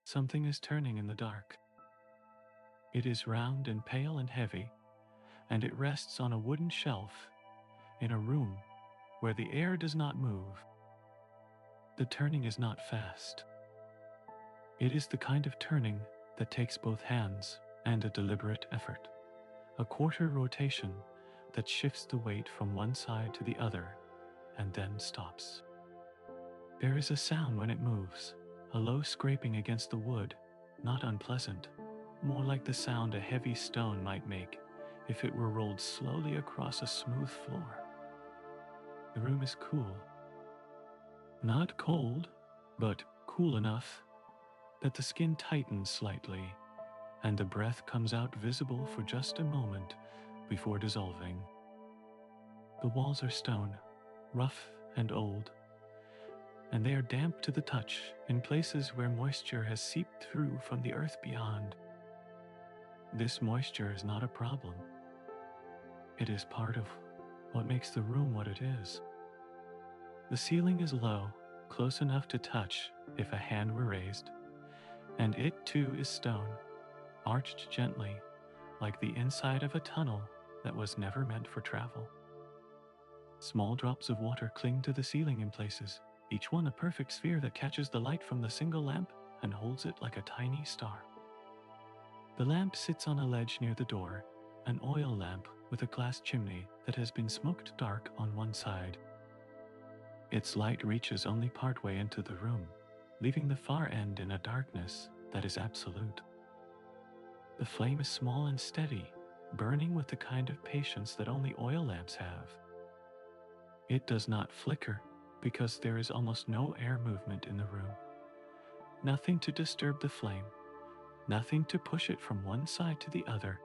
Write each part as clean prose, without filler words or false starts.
Something is turning in the dark. It is round and pale and heavy, and it rests on a wooden shelf in a room where the air does not move. The turning is not fast. It is the kind of turning that takes both hands and a deliberate effort. A quarter rotation that shifts the weight from one side to the other and then stops. There is a sound when it moves, a low scraping against the wood, not unpleasant, more like the sound a heavy stone might make if it were rolled slowly across a smooth floor. The room is cool. Not cold, but cool enough that the skin tightens slightly and the breath comes out visible for just a moment before dissolving. The walls are stone, rough and old, and they are damp to the touch in places where moisture has seeped through from the earth beyond. This moisture is not a problem. It is part of what makes the room what it is. The ceiling is low, close enough to touch if a hand were raised, and it too is stone, arched gently, like the inside of a tunnel that was never meant for travel. Small drops of water cling to the ceiling in places, each one a perfect sphere that catches the light from the single lamp and holds it like a tiny star. The lamp sits on a ledge near the door, an oil lamp with a glass chimney that has been smoked dark on one side. Its light reaches only partway into the room, leaving the far end in a darkness that is absolute. The flame is small and steady, burning with the kind of patience that only oil lamps have. It does not flicker because there is almost no air movement in the room. Nothing to disturb the flame, nothing to push it from one side to the other.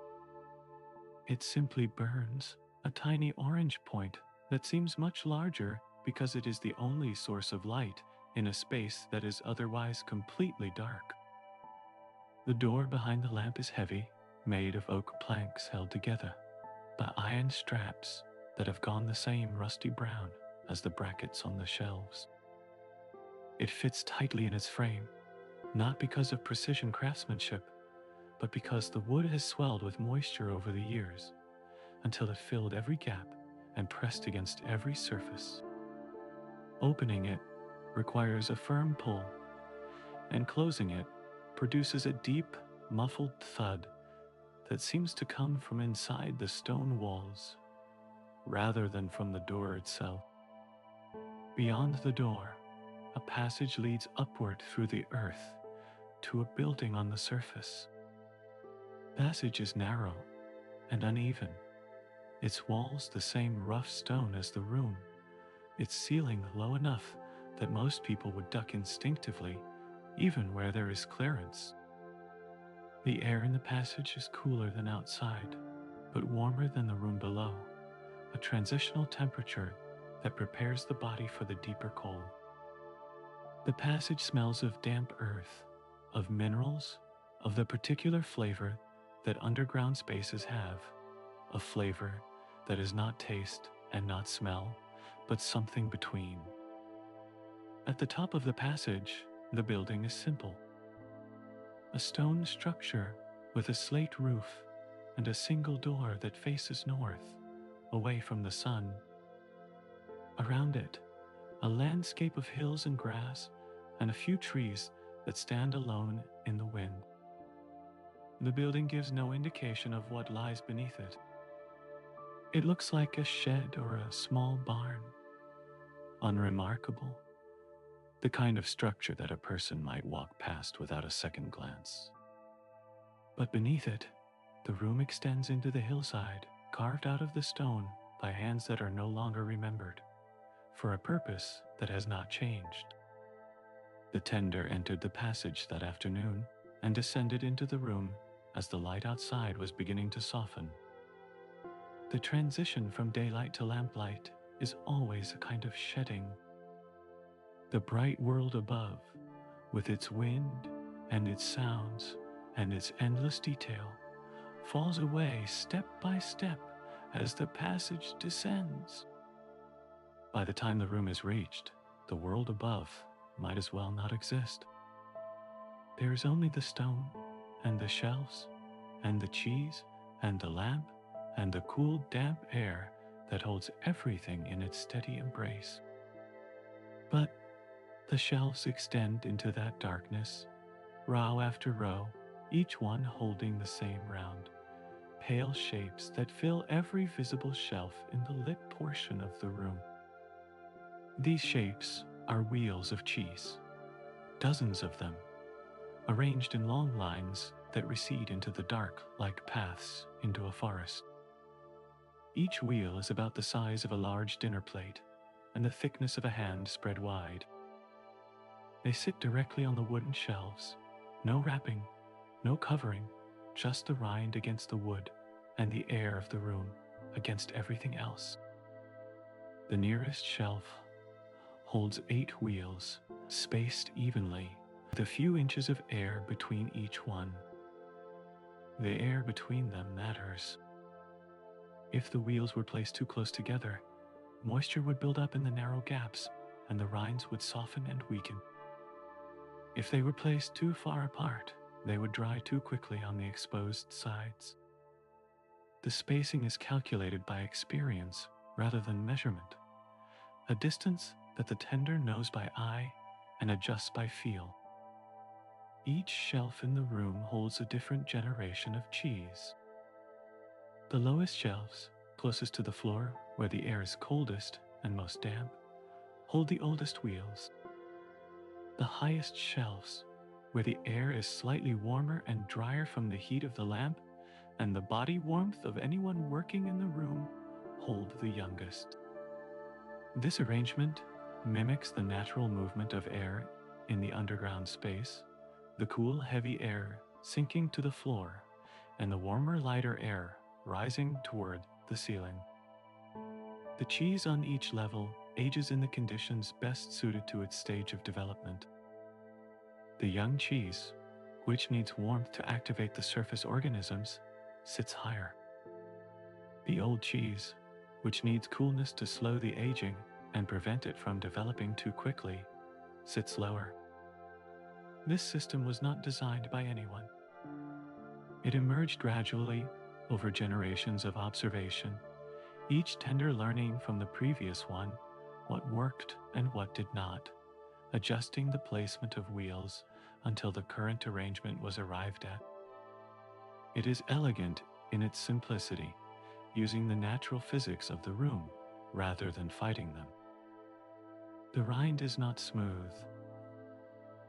It simply burns, a tiny orange point that seems much larger because it is the only source of light in a space that is otherwise completely dark. The door behind the lamp is heavy, made of oak planks held together by iron straps that have gone the same rusty brown as the brackets on the shelves. It fits tightly in its frame, not because of precision craftsmanship, but because the wood has swelled with moisture over the years until it filled every gap and pressed against every surface. Opening it requires a firm pull, and closing it produces a deep, muffled thud that seems to come from inside the stone walls, rather than from the door itself. Beyond the door, a passage leads upward through the earth to a building on the surface. The passage is narrow and uneven, its walls the same rough stone as the room, its ceiling low enough that most people would duck instinctively, even where there is clearance. The air in the passage is cooler than outside, but warmer than the room below, a transitional temperature that prepares the body for the deeper cold. The passage smells of damp earth, of minerals, of the particular flavor that underground spaces have, a flavor that is not taste and not smell, but something between. At the top of the passage, the building is simple. A stone structure with a slate roof and a single door that faces north, away from the sun. Around it, a landscape of hills and grass and a few trees that stand alone in the wind. The building gives no indication of what lies beneath it. It looks like a shed or a small barn. Unremarkable. The kind of structure that a person might walk past without a second glance. But beneath it, the room extends into the hillside, carved out of the stone by hands that are no longer remembered, for a purpose that has not changed. The tender entered the passage that afternoon and descended into the room as the light outside was beginning to soften. The transition from daylight to lamplight is always a kind of shedding. The bright world above, with its wind and its sounds and its endless detail, falls away step by step as the passage descends. By the time the room is reached, the world above might as well not exist. There is only the stone, and the shelves, and the cheese, and the lamp, and the cool, damp air that holds everything in its steady embrace. But the shelves extend into that darkness, row after row, each one holding the same round, pale shapes that fill every visible shelf in the lit portion of the room. These shapes are wheels of cheese, dozens of them, arranged in long lines that recede into the dark like paths into a forest. Each wheel is about the size of a large dinner plate and the thickness of a hand spread wide. They sit directly on the wooden shelves, no wrapping, no covering, just the rind against the wood and the air of the room against everything else. The nearest shelf holds 8 wheels, spaced evenly, with a few inches of air between each one. The air between them matters. If the wheels were placed too close together, moisture would build up in the narrow gaps and the rinds would soften and weaken. If they were placed too far apart, they would dry too quickly on the exposed sides. The spacing is calculated by experience rather than measurement, a distance that the tender knows by eye and adjusts by feel. Each shelf in the room holds a different generation of cheese. The lowest shelves, closest to the floor where the air is coldest and most damp, hold the oldest wheels. The highest shelves, where the air is slightly warmer and drier from the heat of the lamp and the body warmth of anyone working in the room, hold the youngest. This arrangement mimics the natural movement of air in the underground space, the cool, heavy air sinking to the floor and the warmer, lighter air rising toward the ceiling. The cheese on each level ages in the conditions best suited to its stage of development. The young cheese, which needs warmth to activate the surface organisms, sits higher. The old cheese, which needs coolness to slow the aging and prevent it from developing too quickly, sits lower. This system was not designed by anyone. It emerged gradually over generations of observation, each tender learning from the previous one what worked and what did not, adjusting the placement of wheels until the current arrangement was arrived at. It is elegant in its simplicity, using the natural physics of the room rather than fighting them. The rind is not smooth.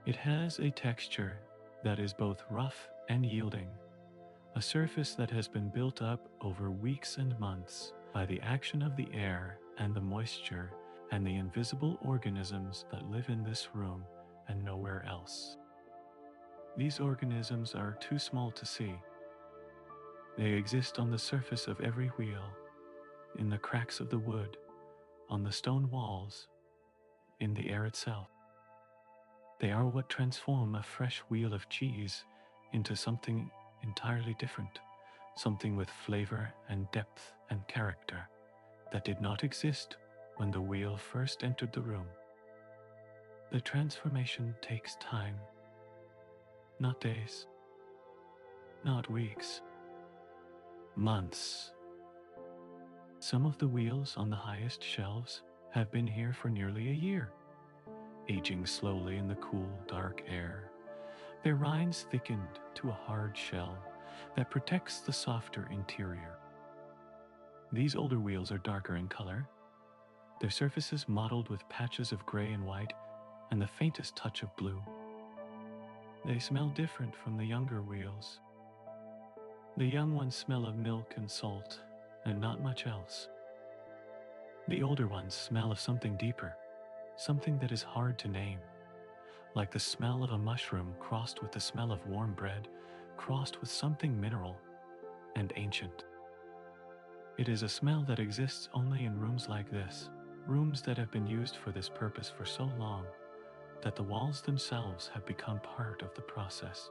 It has a texture that is both rough and yielding, a surface that has been built up over weeks and months by the action of the air and the moisture and the invisible organisms that live in this room and nowhere else. These organisms are too small to see. They exist on the surface of every wheel, in the cracks of the wood, on the stone walls, in the air itself. They are what transform a fresh wheel of cheese into something entirely different, something with flavor and depth and character that did not exist when the wheel first entered the room. The transformation takes time, not days, not weeks, months. Some of the wheels on the highest shelves have been here for nearly a year, aging slowly in the cool, dark air, their rinds thickened to a hard shell that protects the softer interior. These older wheels are darker in color, their surfaces mottled with patches of gray and white and the faintest touch of blue. They smell different from the younger wheels. The young ones smell of milk and salt and not much else. The older ones smell of something deeper, something that is hard to name, like the smell of a mushroom crossed with the smell of warm bread, crossed with something mineral and ancient. It is a smell that exists only in rooms like this, rooms that have been used for this purpose for so long that the walls themselves have become part of the process.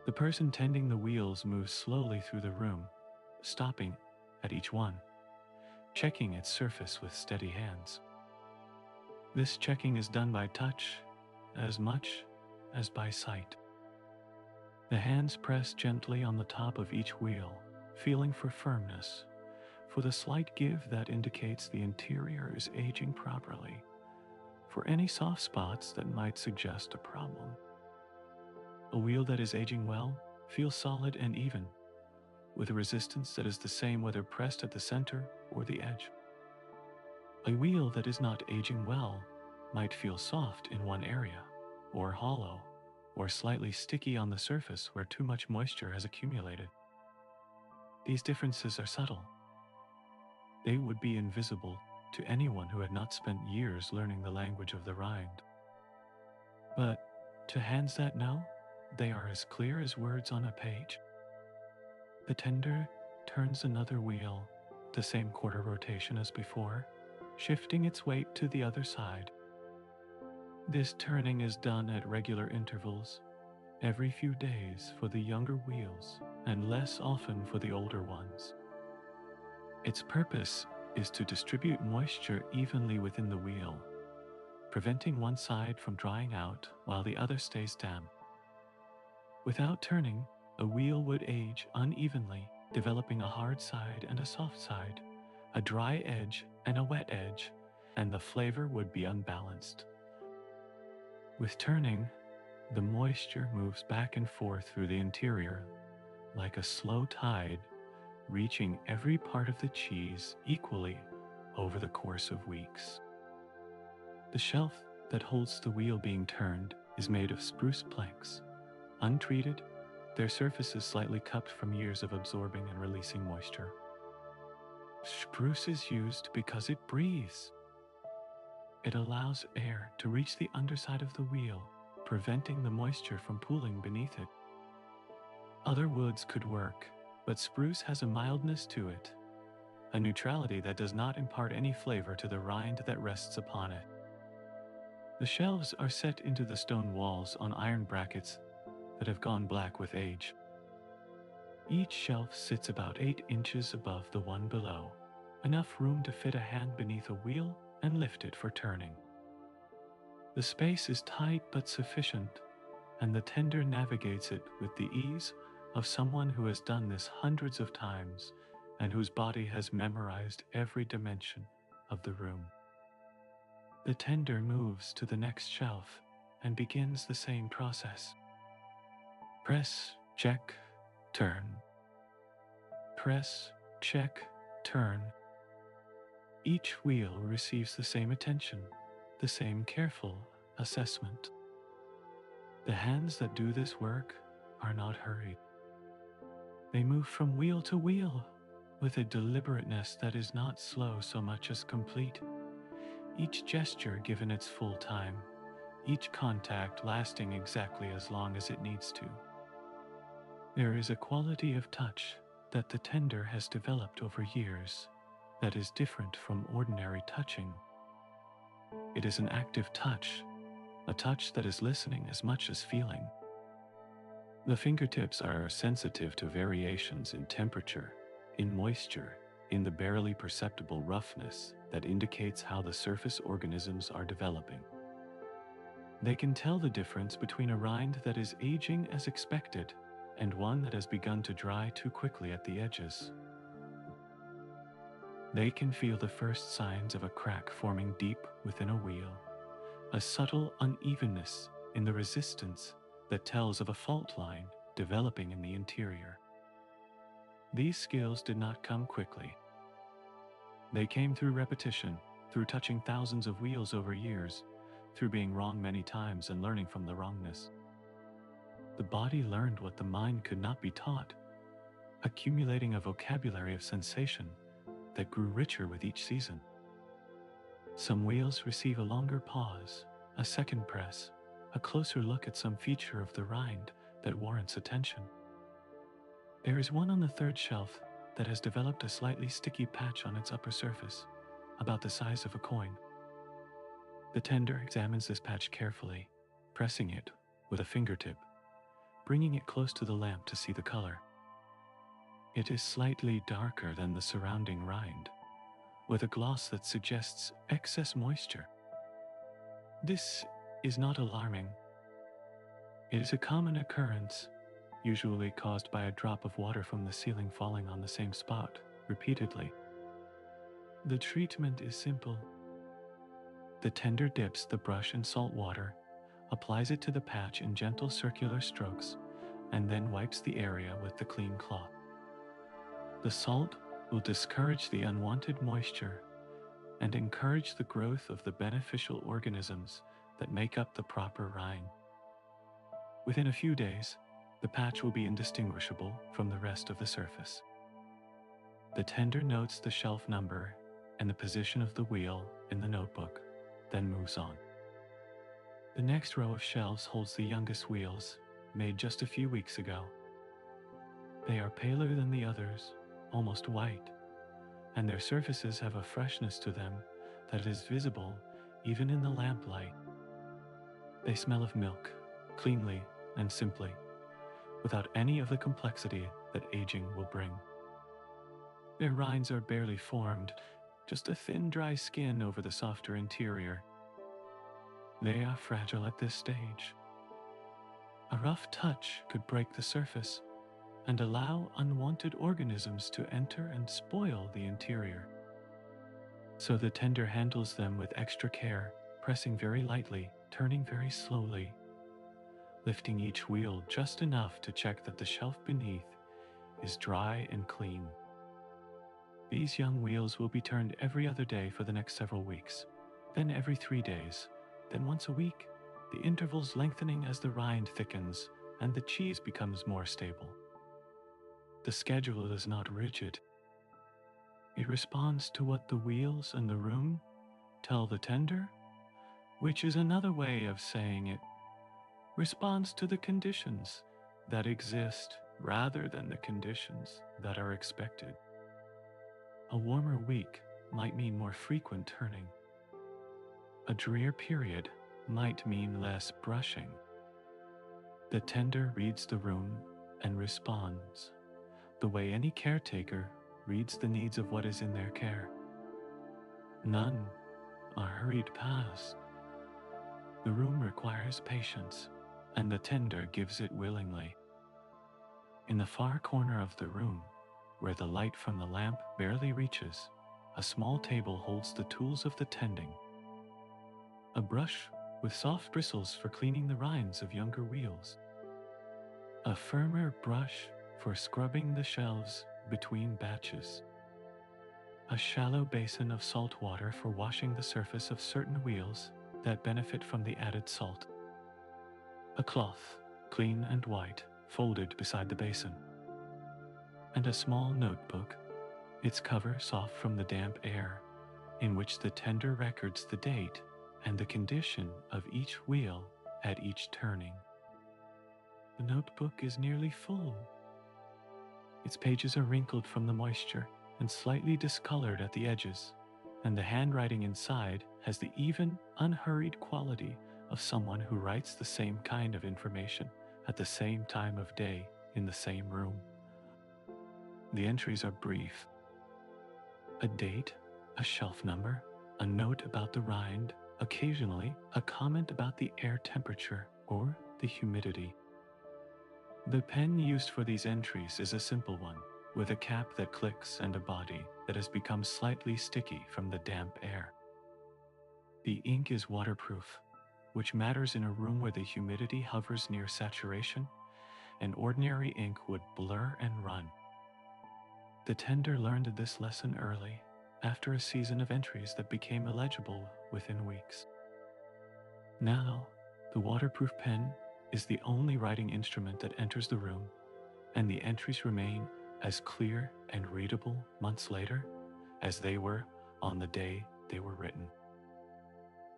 The person tending the wheels moves slowly through the room, stopping at each one, checking its surface with steady hands. This checking is done by touch as much as by sight. The hands press gently on the top of each wheel, feeling for firmness, for the slight give that indicates the interior is aging properly, for any soft spots that might suggest a problem. A wheel that is aging well feels solid and even, with a resistance that is the same whether pressed at the center or the edge. A wheel that is not aging well might feel soft in one area, or hollow, or slightly sticky on the surface where too much moisture has accumulated. These differences are subtle. They would be invisible to anyone who had not spent years learning the language of the rind. But to hands that know, they are as clear as words on a page. The tender turns another wheel, the same quarter rotation as before, shifting its weight to the other side. This turning is done at regular intervals, every few days for the younger wheels and less often for the older ones. Its purpose is to distribute moisture evenly within the wheel, preventing one side from drying out while the other stays damp. Without turning, a wheel would age unevenly, developing a hard side and a soft side, a dry edge and a wet edge, and the flavor would be unbalanced. With turning, the moisture moves back and forth through the interior like a slow tide, reaching every part of the cheese equally over the course of weeks. The shelf that holds the wheel being turned is made of spruce planks. Untreated, their surface is slightly cupped from years of absorbing and releasing moisture. Spruce is used because it breathes. It allows air to reach the underside of the wheel, preventing the moisture from pooling beneath it. Other woods could work, but spruce has a mildness to it, a neutrality that does not impart any flavor to the rind that rests upon it. The shelves are set into the stone walls on iron brackets that have gone black with age. Each shelf sits about 8 inches above the one below, enough room to fit a hand beneath a wheel and lift it for turning. The space is tight but sufficient, and the tender navigates it with the ease of someone who has done this hundreds of times and whose body has memorized every dimension of the room. The tender moves to the next shelf and begins the same process. Press, check, turn. Press, check, turn. Each wheel receives the same attention, the same careful assessment. The hands that do this work are not hurried. They move from wheel to wheel with a deliberateness that is not slow so much as complete. Each gesture given its full time, each contact lasting exactly as long as it needs to. There is a quality of touch that the tender has developed over years that is different from ordinary touching. It is an active touch, a touch that is listening as much as feeling. The fingertips are sensitive to variations in temperature, in moisture, in the barely perceptible roughness that indicates how the surface organisms are developing. They can tell the difference between a rind that is aging as expected and one that has begun to dry too quickly at the edges. They can feel the first signs of a crack forming deep within a wheel, a subtle unevenness in the resistance that tells of a fault line developing in the interior. These skills did not come quickly. They came through repetition, through touching thousands of wheels over years, through being wrong many times and learning from the wrongness. The body learned what the mind could not be taught, accumulating a vocabulary of sensation that grew richer with each season. Some wheels receive a longer pause, a second press, a closer look at some feature of the rind that warrants attention. There is one on the third shelf that has developed a slightly sticky patch on its upper surface, about the size of a coin. The tender examines this patch carefully, pressing it with a fingertip, bringing it close to the lamp to see the color. It is slightly darker than the surrounding rind, with a gloss that suggests excess moisture. This is not alarming. It is a common occurrence, usually caused by a drop of water from the ceiling falling on the same spot repeatedly. The treatment is simple. The tender dips the brush in salt water, applies it to the patch in gentle circular strokes, and then wipes the area with the clean cloth. The salt will discourage the unwanted moisture and encourage the growth of the beneficial organisms that make up the proper rind. Within a few days, the patch will be indistinguishable from the rest of the surface. The tender notes the shelf number and the position of the wheel in the notebook, then moves on. The next row of shelves holds the youngest wheels, made just a few weeks ago. They are paler than the others, almost white, and their surfaces have a freshness to them that is visible even in the lamplight. They smell of milk, cleanly and simply, without any of the complexity that aging will bring. Their rinds are barely formed, just a thin, dry skin over the softer interior. They are fragile at this stage. A rough touch could break the surface and allow unwanted organisms to enter and spoil the interior. So the tender handles them with extra care, pressing very lightly, turning very slowly, lifting each wheel just enough to check that the shelf beneath is dry and clean. These young wheels will be turned every other day for the next several weeks, then every 3 days, then once a week, the intervals lengthening as the rind thickens and the cheese becomes more stable. The schedule is not rigid. It responds to what the wheels and the room tell the tender, which is another way of saying it responds to the conditions that exist rather than the conditions that are expected. A warmer week might mean more frequent turning. A drear period might mean less brushing. The tender reads the room and responds the way any caretaker reads the needs of what is in their care. None are hurried past. The room requires patience, and the tender gives it willingly. In the far corner of the room, where the light from the lamp barely reaches, a small table holds the tools of the tending. A brush with soft bristles for cleaning the rinds of younger wheels. A firmer brush for scrubbing the shelves between batches. A shallow basin of salt water for washing the surface of certain wheels that benefit from the added salt. A cloth, clean and white, folded beside the basin. And a small notebook, its cover soft from the damp air, in which the tender records the date and the condition of each wheel at each turning. The notebook is nearly full. Its pages are wrinkled from the moisture and slightly discolored at the edges, and the handwriting inside has the even, unhurried quality of someone who writes the same kind of information at the same time of day in the same room. The entries are brief. A date, a shelf number, a note about the rind, occasionally a comment about the air temperature or the humidity. The pen used for these entries is a simple one, with a cap that clicks and a body that has become slightly sticky from the damp air. The ink is waterproof, which matters in a room where the humidity hovers near saturation, and ordinary ink would blur and run. The tender learned this lesson early, after a season of entries that became illegible within weeks. Now, the waterproof pen is the only writing instrument that enters the room, and the entries remain as clear and readable months later as they were on the day they were written.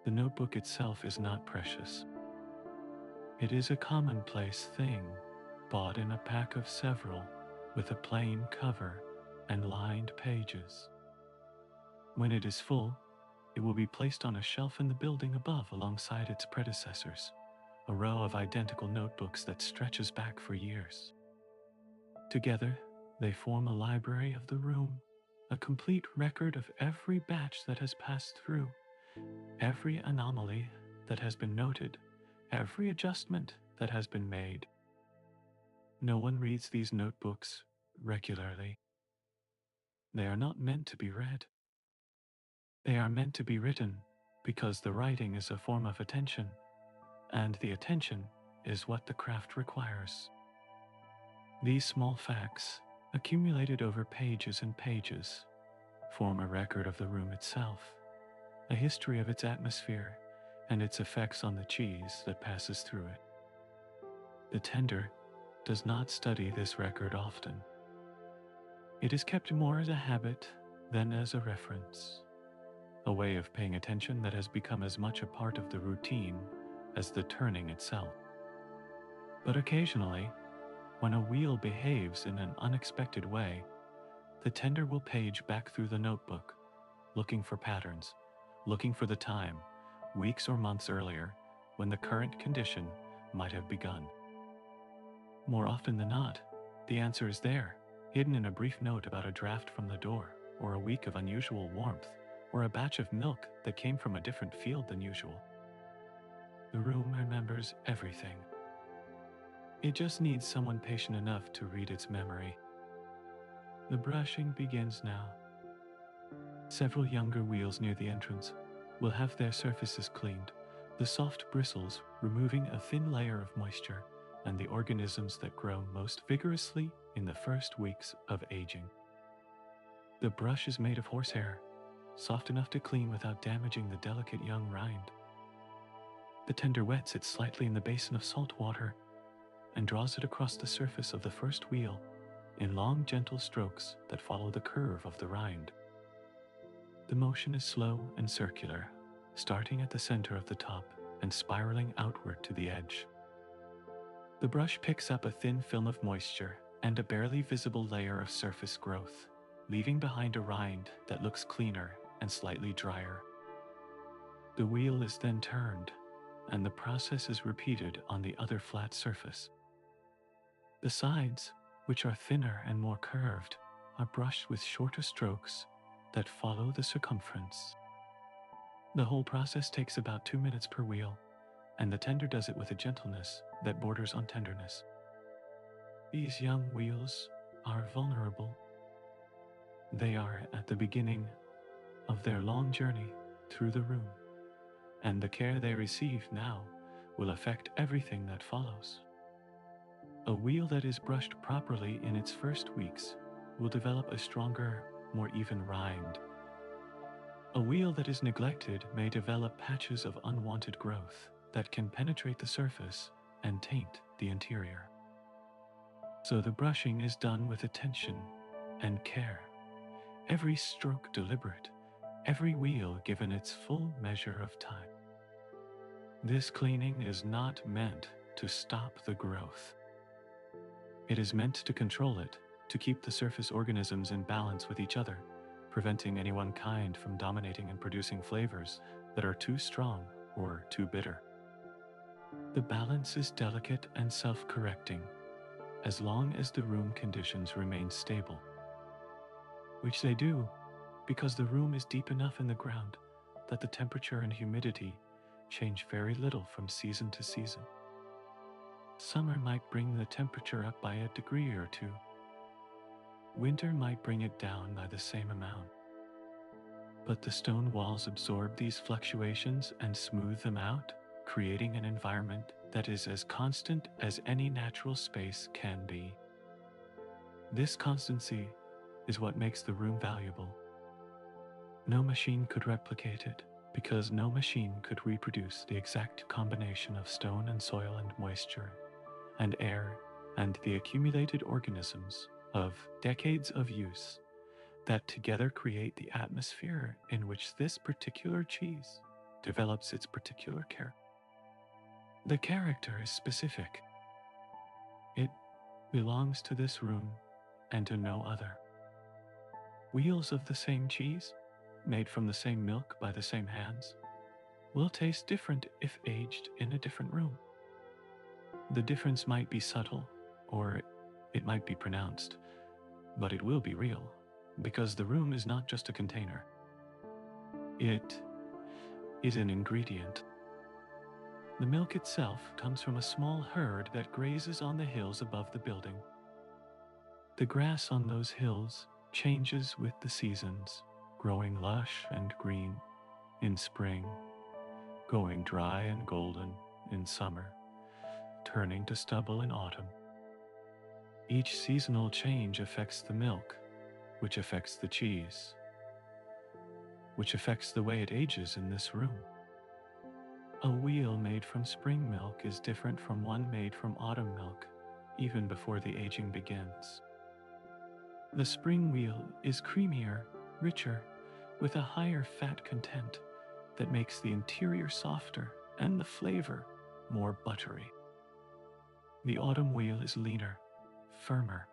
The notebook itself is not precious. It is a commonplace thing, bought in a pack of several, with a plain cover and lined pages. When it is full, it will be placed on a shelf in the building above alongside its predecessors, a row of identical notebooks that stretches back for years. Together, they form a library of the room, a complete record of every batch that has passed through, every anomaly that has been noted, every adjustment that has been made. No one reads these notebooks regularly. They are not meant to be read. They are meant to be written because the writing is a form of attention, and the attention is what the craft requires. These small facts, accumulated over pages and pages, form a record of the room itself, a history of its atmosphere and its effects on the cheese that passes through it. The tender does not study this record often. It is kept more as a habit than as a reference, a way of paying attention that has become as much a part of the routine as the turning itself. But occasionally, when a wheel behaves in an unexpected way, the tender will page back through the notebook, looking for patterns, looking for the time, weeks or months earlier, when the current condition might have begun. More often than not, the answer is there, hidden in a brief note about a draft from the door, or a week of unusual warmth, or a batch of milk that came from a different field than usual. The room remembers everything. It just needs someone patient enough to read its memory. The brushing begins now. Several younger wheels near the entrance will have their surfaces cleaned, the soft bristles removing a thin layer of moisture and the organisms that grow most vigorously in the first weeks of aging. The brush is made of horsehair, soft enough to clean without damaging the delicate young rind. The tender wets it slightly in the basin of salt water and draws it across the surface of the first wheel in long, gentle strokes that follow the curve of the rind. The motion is slow and circular, starting at the center of the top and spiraling outward to the edge. The brush picks up a thin film of moisture and a barely visible layer of surface growth, leaving behind a rind that looks cleaner and slightly drier. The wheel is then turned, and the process is repeated on the other flat surface. The sides, which are thinner and more curved, are brushed with shorter strokes that follow the circumference. The whole process takes about 2 minutes per wheel, and the tender does it with a gentleness that borders on tenderness. These young wheels are vulnerable. They are at the beginning of their long journey through the room, and the care they receive now will affect everything that follows. A wheel that is brushed properly in its first weeks will develop a stronger, more even rind. A wheel that is neglected may develop patches of unwanted growth that can penetrate the surface and taint the interior. So the brushing is done with attention and care, every stroke deliberate, every wheel given its full measure of time. This cleaning is not meant to stop the growth. It is meant to control it, to keep the surface organisms in balance with each other, preventing any one kind from dominating and producing flavors that are too strong or too bitter. The balance is delicate and self-correcting, as long as the room conditions remain stable, which they do because the room is deep enough in the ground that the temperature and humidity change very little from season to season. Summer might bring the temperature up by a degree or two. Winter might bring it down by the same amount. But the stone walls absorb these fluctuations and smooth them out, creating an environment that is as constant as any natural space can be. This constancy is what makes the room valuable. No machine could replicate it, because no machine could reproduce the exact combination of stone and soil and moisture and air and the accumulated organisms of decades of use that together create the atmosphere in which this particular cheese develops its particular character. The character is specific. It belongs to this room and to no other. Wheels of the same cheese, made from the same milk by the same hands, will taste different if aged in a different room. The difference might be subtle, or it might be pronounced, but it will be real, because the room is not just a container. It is an ingredient. The milk itself comes from a small herd that grazes on the hills above the building. The grass on those hills changes with the seasons, growing lush and green in spring, going dry and golden in summer, turning to stubble in autumn. Each seasonal change affects the milk, which affects the cheese, which affects the way it ages in this room. A wheel made from spring milk is different from one made from autumn milk, even before the aging begins. The spring wheel is creamier, richer, with a higher fat content that makes the interior softer and the flavor more buttery. The autumn wheel is leaner, firmer,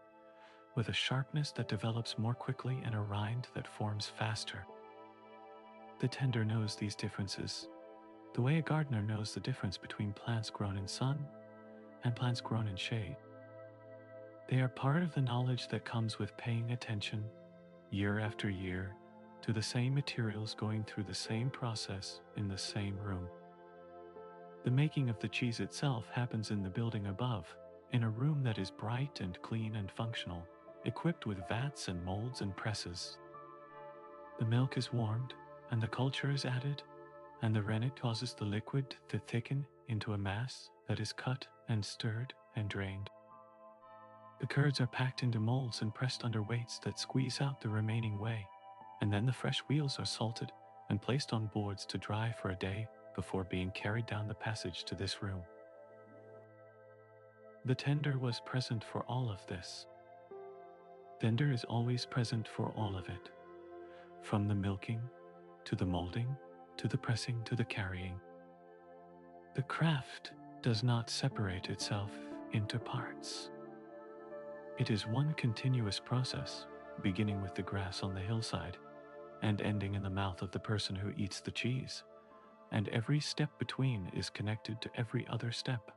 with a sharpness that develops more quickly and a rind that forms faster. The tender knows these differences, the way a gardener knows the difference between plants grown in sun and plants grown in shade. They are part of the knowledge that comes with paying attention, year after year, to the same materials going through the same process in the same room. The making of the cheese itself happens in the building above, in a room that is bright and clean and functional, equipped with vats and molds and presses. The milk is warmed, and the culture is added, and the rennet causes the liquid to thicken into a mass that is cut and stirred and drained. The curds are packed into molds and pressed under weights that squeeze out the remaining whey, and then the fresh wheels are salted and placed on boards to dry for a day before being carried down the passage to this room. The tender was present for all of this. Tender is always present for all of it, from the milking, to the molding, to the pressing, to the carrying. The craft does not separate itself into parts. It is one continuous process, beginning with the grass on the hillside and ending in the mouth of the person who eats the cheese, and every step between is connected to every other step.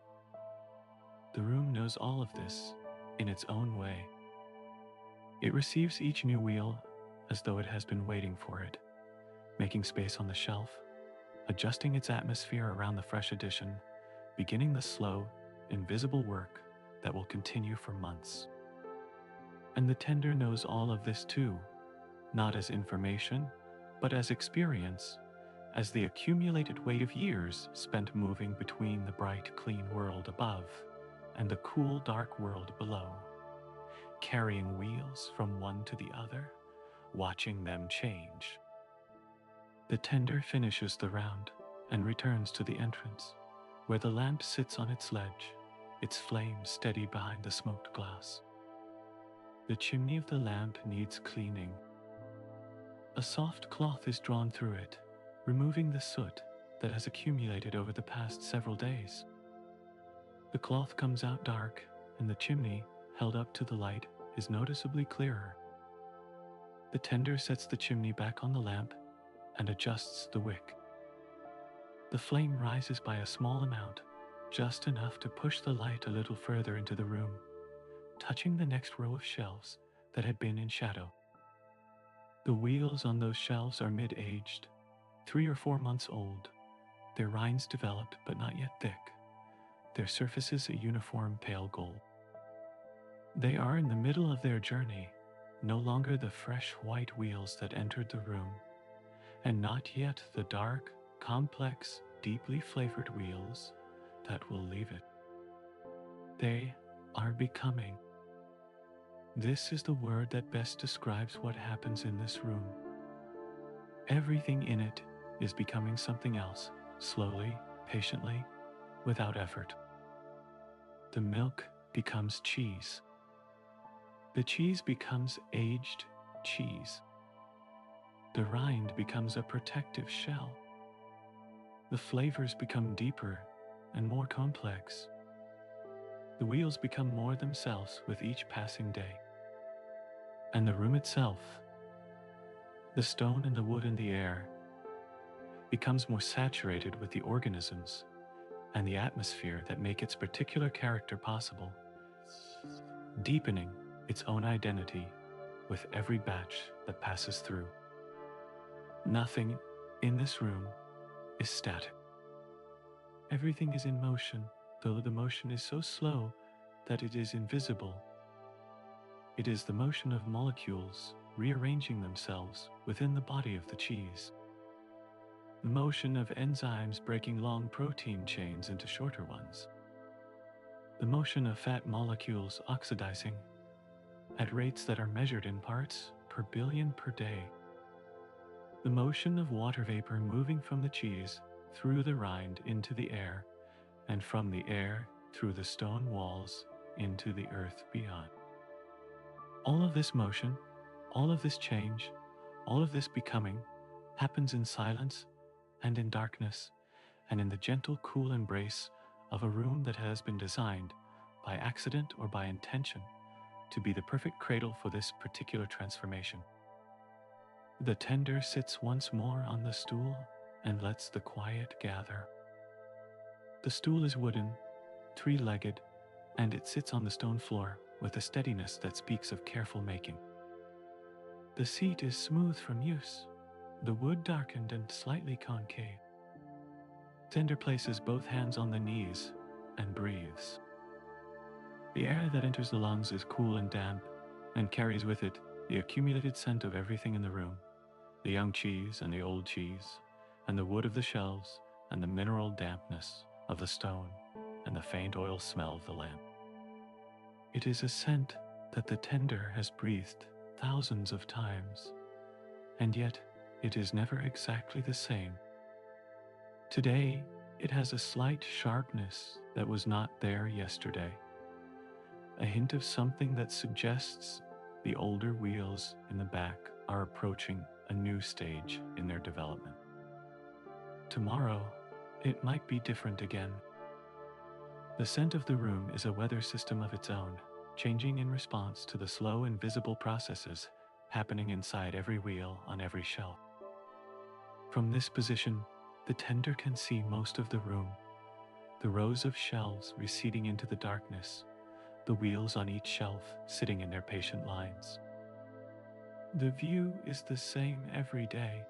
The room knows all of this in its own way. It receives each new wheel as though it has been waiting for it, making space on the shelf, adjusting its atmosphere around the fresh addition, beginning the slow, invisible work that will continue for months. And the tender knows all of this too, not as information, but as experience, as the accumulated weight of years spent moving between the bright, clean world above and the cool, dark world below, carrying wheels from one to the other, watching them change. The tender finishes the round and returns to the entrance, where the lamp sits on its ledge, its flame steady behind the smoked glass. The chimney of the lamp needs cleaning. A soft cloth is drawn through it, removing the soot that has accumulated over the past several days. The cloth comes out dark, and the chimney, held up to the light, is noticeably clearer. The tender sets the chimney back on the lamp and adjusts the wick. The flame rises by a small amount, just enough to push the light a little further into the room, touching the next row of shelves that had been in shadow. The wheels on those shelves are mid-aged, 3 or 4 months old, their rinds developed but not yet thick, their surfaces a uniform pale gold. They are in the middle of their journey, no longer the fresh white wheels that entered the room, and not yet the dark, complex, deeply flavored wheels that will leave it. They are becoming. This is the word that best describes what happens in this room. Everything in it is becoming something else, slowly, patiently, without effort. The milk becomes cheese. The cheese becomes aged cheese. The rind becomes a protective shell. The flavors become deeper and more complex. The wheels become more themselves with each passing day. And the room itself, the stone and the wood and the air, becomes more saturated with the organisms and the atmosphere that make its particular character possible, deepening its own identity with every batch that passes through. Nothing in this room is static. Everything is in motion, though the motion is so slow that it is invisible. It is the motion of molecules rearranging themselves within the body of the cheese. The motion of enzymes breaking long protein chains into shorter ones. The motion of fat molecules oxidizing at rates that are measured in parts per billion per day. The motion of water vapor moving from the cheese through the rind into the air, and from the air through the stone walls into the earth beyond. All of this motion, all of this change, all of this becoming happens in silence and in darkness and in the gentle, cool embrace of a room that has been designed by accident or by intention to be the perfect cradle for this particular transformation. The tender sits once more on the stool and lets the quiet gather. The stool is wooden, three-legged, and it sits on the stone floor with a steadiness that speaks of careful making. The seat is smooth from use, the wood darkened and slightly concave. Tender places both hands on the knees and breathes. The air that enters the lungs is cool and damp and carries with it the accumulated scent of everything in the room, the young cheese and the old cheese, and the wood of the shelves and the mineral dampness of the stone and the faint oil smell of the lamp. It is a scent that the tender has breathed thousands of times, and yet it is never exactly the same. Today, it has a slight sharpness that was not there yesterday, a hint of something that suggests the older wheels in the back are approaching a new stage in their development. Tomorrow, it might be different again. The scent of the room is a weather system of its own, changing in response to the slow invisible processes happening inside every wheel on every shelf. From this position, the tender can see most of the room, the rows of shelves receding into the darkness, the wheels on each shelf sitting in their patient lines. The view is the same every day,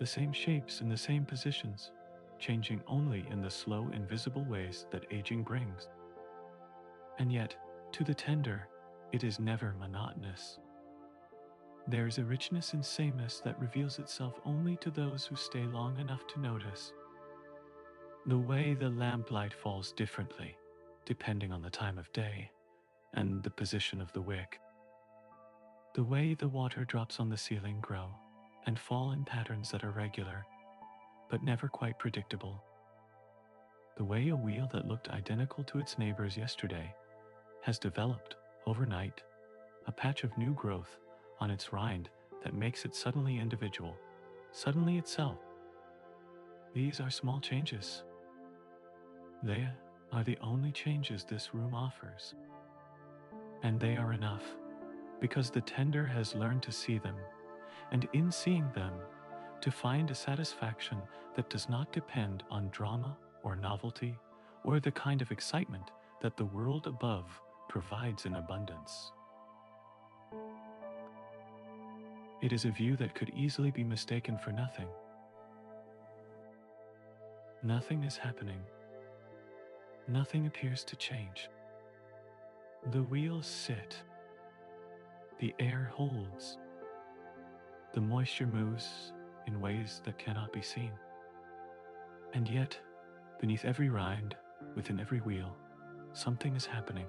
the same shapes in the same positions, changing only in the slow, invisible ways that aging brings. And yet, to the tender, it is never monotonous. There is a richness in sameness that reveals itself only to those who stay long enough to notice. The way the lamplight falls differently, depending on the time of day and the position of the wick. The way the water drops on the ceiling grow and fall in patterns that are regular, but never quite predictable. The way a wheel that looked identical to its neighbors yesterday has developed, overnight, a patch of new growth on its rind that makes it suddenly individual, suddenly itself. These are small changes. They are the only changes this room offers. And they are enough, because the tender has learned to see them, and in seeing them, to find a satisfaction that does not depend on drama or novelty or the kind of excitement that the world above provides in abundance. It is a view that could easily be mistaken for nothing. Nothing is happening. Nothing appears to change. The wheels sit. The air holds. The moisture moves in ways that cannot be seen. And yet, beneath every rind, within every wheel, something is happening.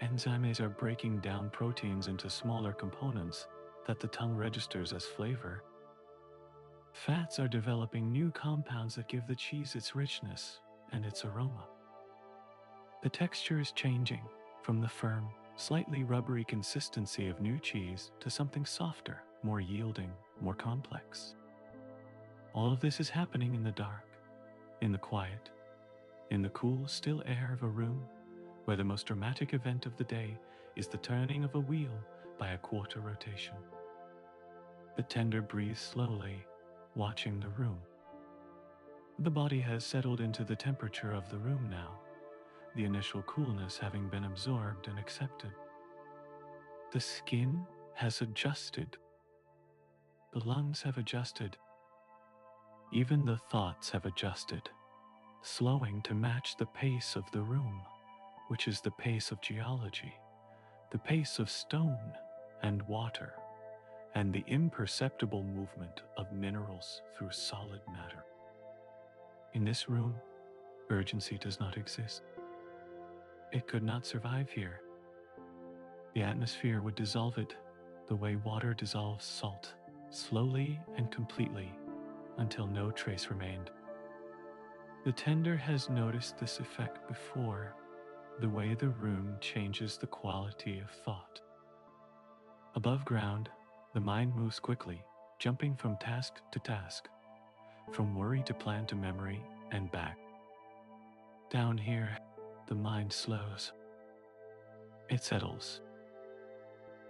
Enzymes are breaking down proteins into smaller components that the tongue registers as flavor. Fats are developing new compounds that give the cheese its richness and its aroma. The texture is changing from the firm, slightly rubbery consistency of new cheese to something softer, more yielding, more complex. All of this is happening in the dark, in the quiet, in the cool, still air of a room where the most dramatic event of the day is the turning of a wheel by a quarter rotation. The tender breathes slowly, watching the room. The body has settled into the temperature of the room now, the initial coolness having been absorbed and accepted. The skin has adjusted. The lungs have adjusted. Even the thoughts have adjusted, slowing to match the pace of the room, which is the pace of geology, the pace of stone and water, and the imperceptible movement of minerals through solid matter. In this room, urgency does not exist. It could not survive here. The atmosphere would dissolve it the way water dissolves salt, slowly and completely, until no trace remained. The tender has noticed this effect before, the way the room changes the quality of thought. Above ground, the mind moves quickly, jumping from task to task, from worry to plan to memory and back. Down here, the mind slows. It settles.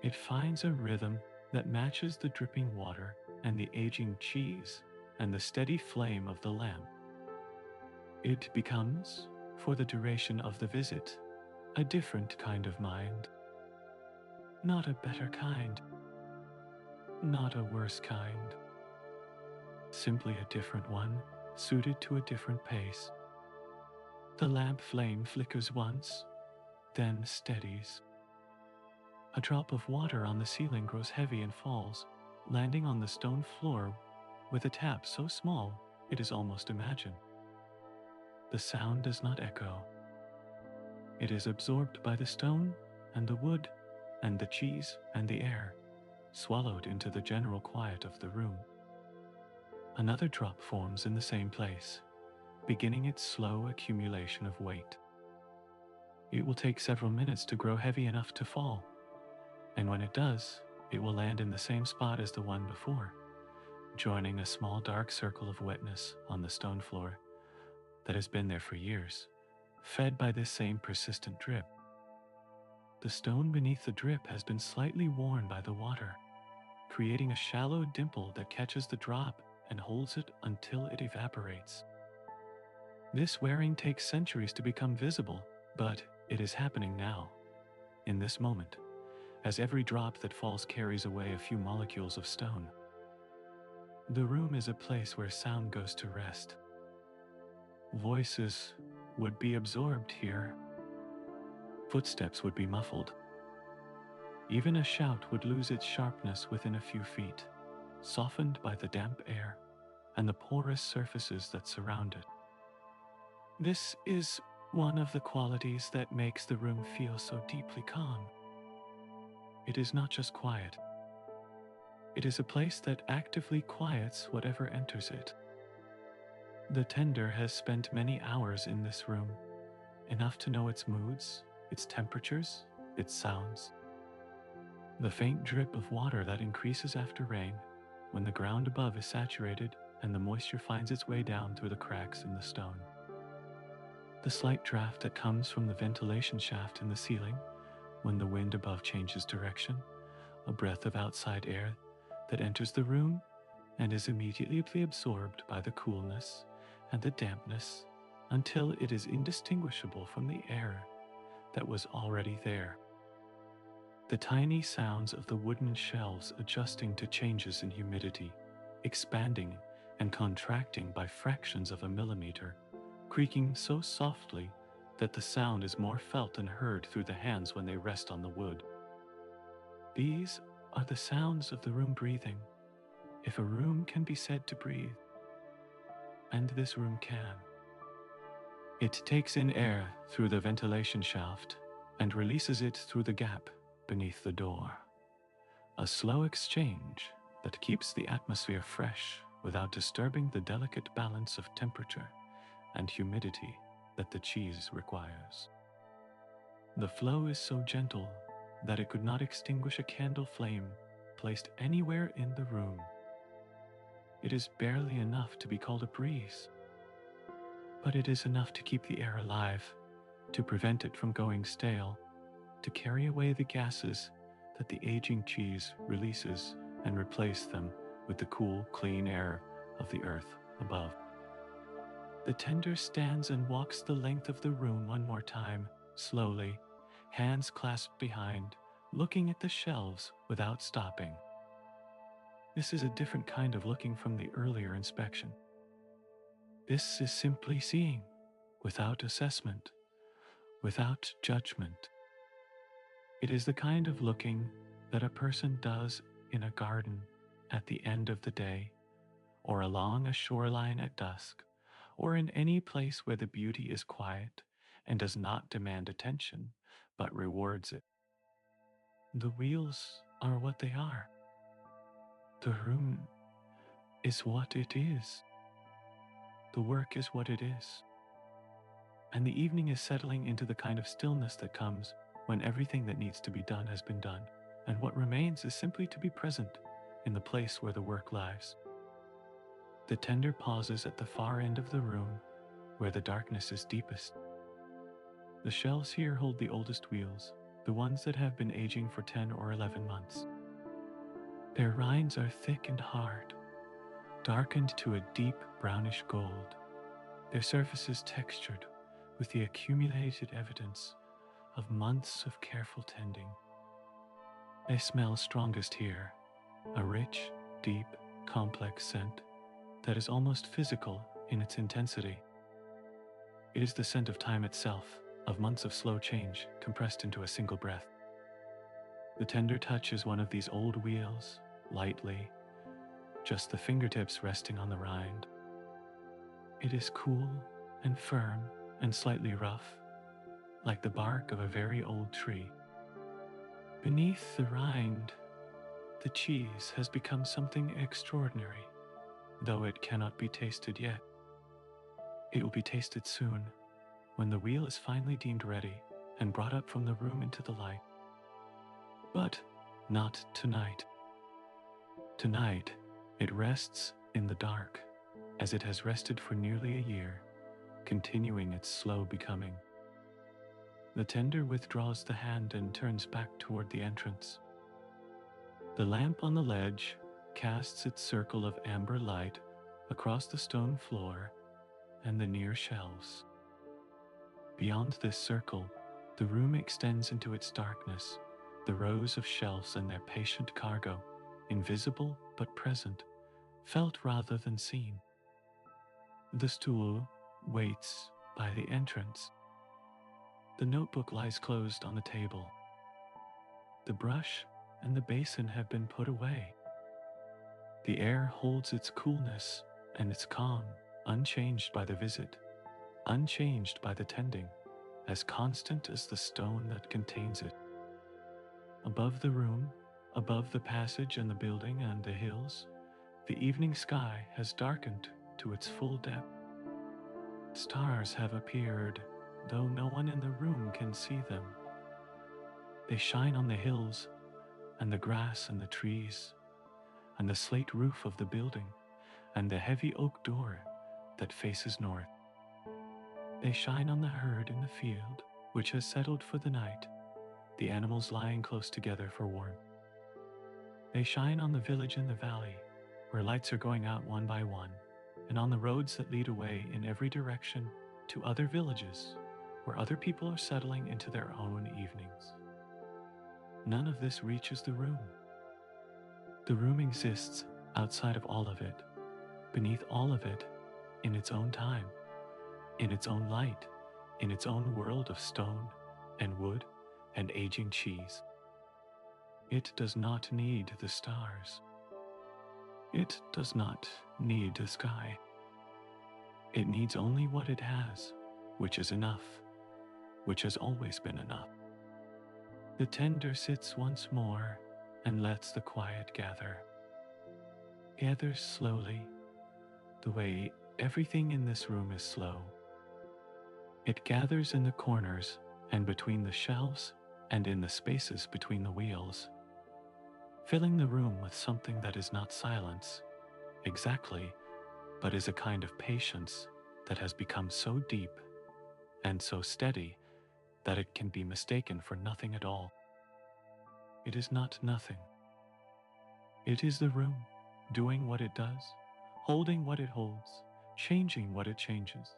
It finds a rhythm that matches the dripping water and the aging cheese and the steady flame of the lamp. It becomes, for the duration of the visit, a different kind of mind. Not a better kind, not a worse kind. Simply a different one, suited to a different pace. The lamp flame flickers once, then steadies. A drop of water on the ceiling grows heavy and falls, landing on the stone floor with a tap so small it is almost imagined. The sound does not echo. It is absorbed by the stone and the wood and the cheese and the air, swallowed into the general quiet of the room. Another drop forms in the same place, beginning its slow accumulation of weight. It will take several minutes to grow heavy enough to fall, and when it does, it will land in the same spot as the one before, joining a small dark circle of wetness on the stone floor that has been there for years, fed by this same persistent drip. The stone beneath the drip has been slightly worn by the water, creating a shallow dimple that catches the drop and holds it until it evaporates. This wearing takes centuries to become visible, but it is happening now, in this moment, as every drop that falls carries away a few molecules of stone. The room is a place where sound goes to rest. Voices would be absorbed here. Footsteps would be muffled. Even a shout would lose its sharpness within a few feet, softened by the damp air and the porous surfaces that surround it. This is one of the qualities that makes the room feel so deeply calm. It is not just quiet. It is a place that actively quiets whatever enters it. The tender has spent many hours in this room, enough to know its moods, its temperatures, its sounds. The faint drip of water that increases after rain, when the ground above is saturated and the moisture finds its way down through the cracks in the stone. The slight draft that comes from the ventilation shaft in the ceiling, when the wind above changes direction, a breath of outside air that enters the room and is immediately absorbed by the coolness and the dampness until it is indistinguishable from the air that was already there. The tiny sounds of the wooden shelves adjusting to changes in humidity, expanding and contracting by fractions of a millimeter, creaking so softly that the sound is more felt and heard through the hands when they rest on the wood. These are the sounds of the room breathing, if a room can be said to breathe. And this room can. It takes in air through the ventilation shaft and releases it through the gap beneath the door. A slow exchange that keeps the atmosphere fresh without disturbing the delicate balance of temperature and humidity that the cheese requires. The flow is so gentle that it could not extinguish a candle flame placed anywhere in the room. It is barely enough to be called a breeze, but it is enough to keep the air alive, to prevent it from going stale, to carry away the gases that the aging cheese releases and replace them with the cool, clean air of the earth above. The tender stands and walks the length of the room one more time, slowly, hands clasped behind, looking at the shelves without stopping. This is a different kind of looking from the earlier inspection. This is simply seeing, without assessment, without judgment. It is the kind of looking that a person does in a garden at the end of the day, or along a shoreline at dusk, or in any place where the beauty is quiet and does not demand attention, but rewards it. The wheels are what they are. The room is what it is. The work is what it is. And the evening is settling into the kind of stillness that comes when everything that needs to be done has been done, and what remains is simply to be present in the place where the work lies. The tender pauses at the far end of the room where the darkness is deepest. The shelves here hold the oldest wheels, the ones that have been aging for 10 or 11 months. Their rinds are thick and hard, darkened to a deep brownish gold, their surfaces textured with the accumulated evidence of months of careful tending. They smell strongest here, a rich, deep, complex scent that is almost physical in its intensity. It is the scent of time itself, of months of slow change compressed into a single breath. The tender touch is one of these old wheels, lightly, just the fingertips resting on the rind. It is cool and firm and slightly rough, like the bark of a very old tree. Beneath the rind, the cheese has become something extraordinary, though it cannot be tasted yet. It will be tasted soon, when the wheel is finally deemed ready and brought up from the room into the light. But not tonight. Tonight, it rests in the dark, as it has rested for nearly a year, continuing its slow becoming. The tender withdraws the hand and turns back toward the entrance. The lamp on the ledge casts its circle of amber light across the stone floor and the near shelves. Beyond this circle, the room extends into its darkness, the rows of shelves and their patient cargo, invisible but present, felt rather than seen. The stool waits by the entrance. The notebook lies closed on the table. The brush and the basin have been put away. The air holds its coolness and its calm, unchanged by the visit, unchanged by the tending, as constant as the stone that contains it. Above the room, above the passage and the building and the hills, the evening sky has darkened to its full depth. Stars have appeared, though no one in the room can see them. They shine on the hills and the grass and the trees and the slate roof of the building and the heavy oak door that faces north. They shine on the herd in the field, which has settled for the night, the animals lying close together for warmth. They shine on the village in the valley, where lights are going out one by one, and on the roads that lead away in every direction to other villages, where other people are settling into their own evenings. None of this reaches the room. The room exists outside of all of it, beneath all of it, in its own time, in its own light, in its own world of stone and wood and aging cheese. It does not need the stars. It does not need the sky. It needs only what it has, which is enough, which has always been enough. The tender sits once more and lets the quiet gather. Gathers slowly, the way everything in this room is slow. It gathers in the corners and between the shelves and in the spaces between the wheels, filling the room with something that is not silence, exactly, but is a kind of patience that has become so deep and so steady that it can be mistaken for nothing at all. It is not nothing. It is the room, doing what it does, holding what it holds, changing what it changes,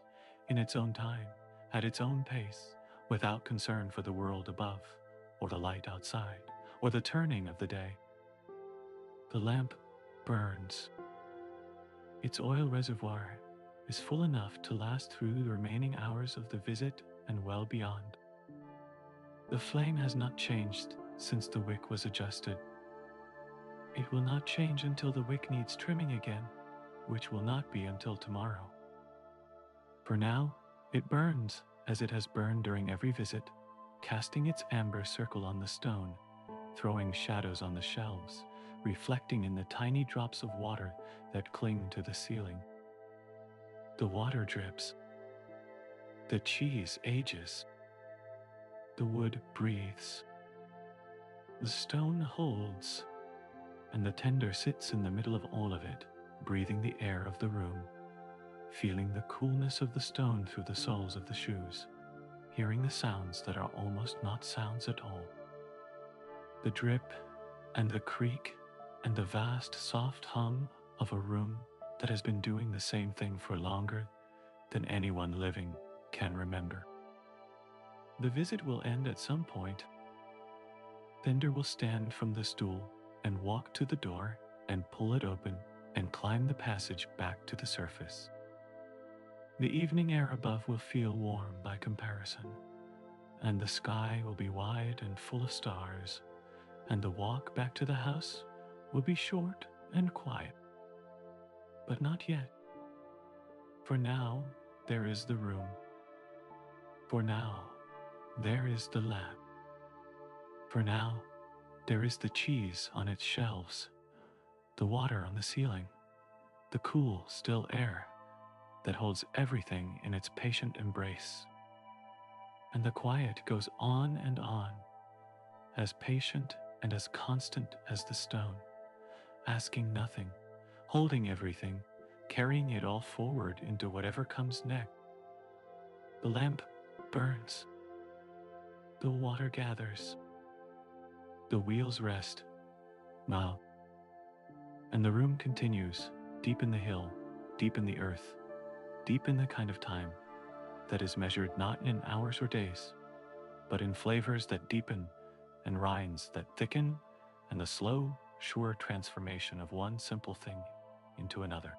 in its own time, at its own pace, without concern for the world above, or the light outside, or the turning of the day. The lamp burns. Its oil reservoir is full enough to last through the remaining hours of the visit and well beyond. The flame has not changed since the wick was adjusted. It will not change until the wick needs trimming again, which will not be until tomorrow. For now, it burns as it has burned during every visit, casting its amber circle on the stone, throwing shadows on the shelves, reflecting in the tiny drops of water that cling to the ceiling. The water drips. The cheese ages. The wood breathes. The stone holds, and the tender sits in the middle of all of it, breathing the air of the room, feeling the coolness of the stone through the soles of the shoes, hearing the sounds that are almost not sounds at all. The drip and the creak and the vast soft hum of a room that has been doing the same thing for longer than anyone living can remember. The visit will end at some point. Thunder will stand from the stool and walk to the door and pull it open and climb the passage back to the surface. The evening air above will feel warm by comparison, and the sky will be wide and full of stars, and the walk back to the house will be short and quiet. But not yet. For now, there is the room. For now, there is the lamp. For now, there is the cheese on its shelves, the water on the ceiling, the cool, still air that holds everything in its patient embrace. And the quiet goes on and on, as patient and as constant as the stone, asking nothing, holding everything, carrying it all forward into whatever comes next. The lamp burns. The water gathers. The wheels rest. Now. And the room continues, deep in the hill, deep in the earth, deep in the kind of time that is measured not in hours or days, but in flavors that deepen and rinds that thicken, and the slow, sure transformation of one simple thing into another.